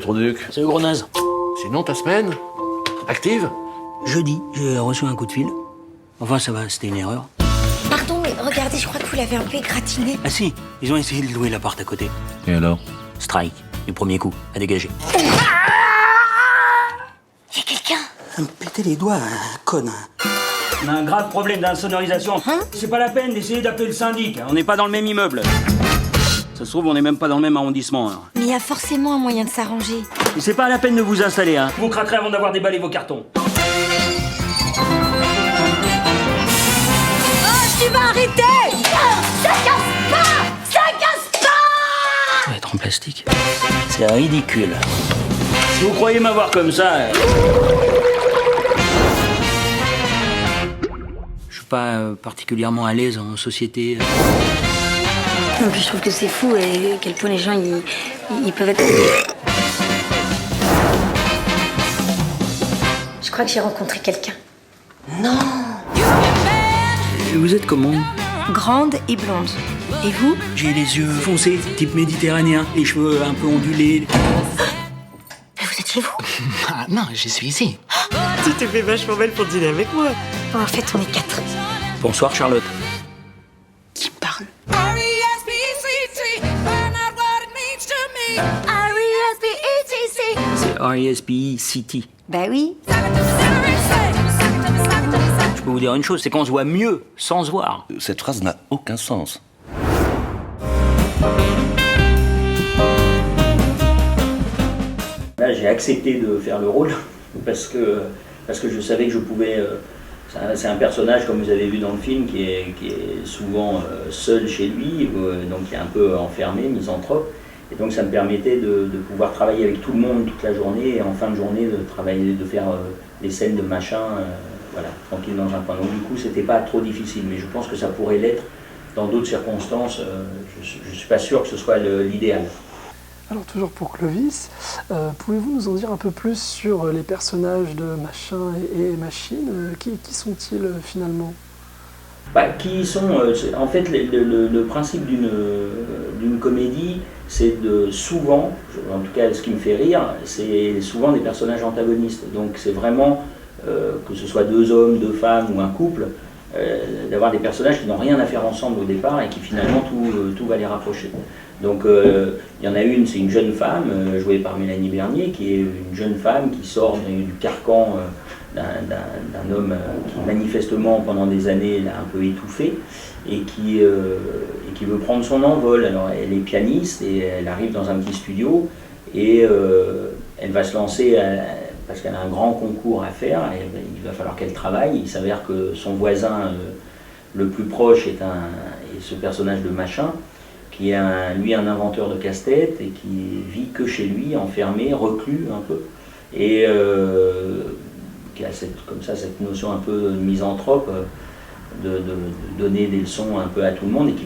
ton duc? C'est le gros naze. Sinon, ta semaine? Active? Jeudi, j'ai reçu un coup de fil. Enfin, ça va, c'était une erreur. Pardon, mais regardez, je crois que vous l'avez un peu égratigné. Ah si, ils ont essayé de louer l'appart à côté. Et alors? Strike, du premier coup, à dégager. Il y a quelqu'un. Me péter les doigts, conne. On a un grave problème d'insonorisation. C'est pas la peine d'essayer d'appeler le syndic. On n'est pas dans le même immeuble. Ça se trouve, on n'est même pas dans le même arrondissement. Alors. Mais il y a forcément un moyen de s'arranger. Et c'est pas la peine de vous installer, hein. Vous craquerez avant d'avoir déballé vos cartons. Oh, tu vas arrêter! Ça casse pas! Ça casse pas! Ça va être en plastique. C'est ridicule. Si vous croyez m'avoir comme ça... Je suis pas particulièrement à l'aise en société. Non, puis je trouve que c'est fou et à quel point les gens ils peuvent être. Je crois que j'ai rencontré quelqu'un. Non! Vous êtes comment? Grande et blonde. Et vous? J'ai les yeux foncés, type méditerranéen, les cheveux un peu ondulés. Mais vous êtes chez vous? Ah non, je suis ici. Tu t'es fait vachement belle pour dîner avec moi. Bon, en fait, on est 4. Bonsoir Charlotte. Qui parle? R-E-S-P-E-C-T. C'est R-E-S-P-E-C-T. Bah oui. Je peux vous dire une chose, c'est qu'on se voit mieux sans se voir. Cette phrase n'a aucun sens. Là, j'ai accepté de faire le rôle parce que je savais que je pouvais... c'est un personnage, comme vous avez vu dans le film, qui est souvent seul chez lui, donc qui est un peu enfermé, misanthrope. Et donc ça me permettait de pouvoir travailler avec tout le monde toute la journée et en fin de journée de faire des scènes de machin, voilà, tranquille dans un coin. Donc du coup, c'était pas trop difficile, mais je pense que ça pourrait l'être dans d'autres circonstances. Je suis pas sûr que ce soit l'idéal. Alors toujours pour Clovis, pouvez-vous nous en dire un peu plus sur les personnages de Machin et Machine? Qui sont-ils finalement? Qui sont, en fait, le principe d'une comédie, c'est de souvent, en tout cas ce qui me fait rire, c'est souvent des personnages antagonistes. Donc c'est vraiment, que ce soit deux hommes, deux femmes ou un couple, d'avoir des personnages qui n'ont rien à faire ensemble au départ et qui finalement tout va les rapprocher. Donc il y en a une, c'est une jeune femme, jouée par Mélanie Bernier, qui est une jeune femme qui sort du carcan d'un homme qui manifestement pendant des années l'a un peu étouffé et qui veut prendre son envol. Alors elle est pianiste et elle arrive dans un petit studio et elle va se lancer parce qu'elle a un grand concours à faire et il va falloir qu'elle travaille. Il s'avère que son voisin le plus proche est ce personnage de Machin, qui est lui un inventeur de casse-tête et qui vit que chez lui, enfermé, reclus un peu, et qui a cette notion un peu misanthrope de donner des leçons un peu à tout le monde et qui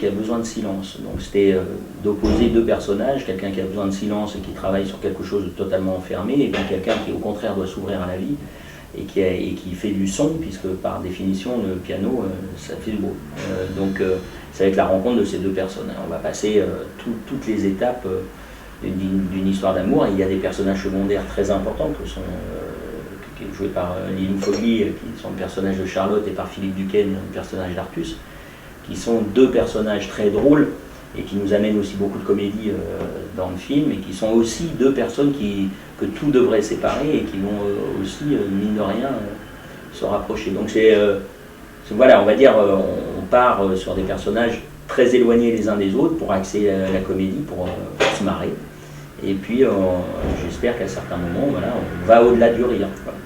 a besoin de silence. Donc c'était d'opposer deux personnages, quelqu'un qui a besoin de silence et qui travaille sur quelque chose de totalement enfermé, et puis quelqu'un qui au contraire doit s'ouvrir à la vie et qui fait du son, puisque par définition le piano ça fait le beau. Donc c'est avec la rencontre de ces deux personnes. On va passer toutes les étapes d'une histoire d'amour, et il y a des personnages secondaires très importants qui est joué par Lilou Fogli, qui sont le personnage de Charlotte, et par Philippe Duquesne, le personnage d'Artus, qui sont deux personnages très drôles et qui nous amènent aussi beaucoup de comédie dans le film, et qui sont aussi deux personnes que tout devrait séparer et qui vont aussi, mine de rien, se rapprocher. Donc voilà, on va dire, on part sur des personnages très éloignés les uns des autres pour axer la comédie, pour se marrer. Et puis j'espère qu'à certains moments, voilà, on va au-delà du rire. Voilà.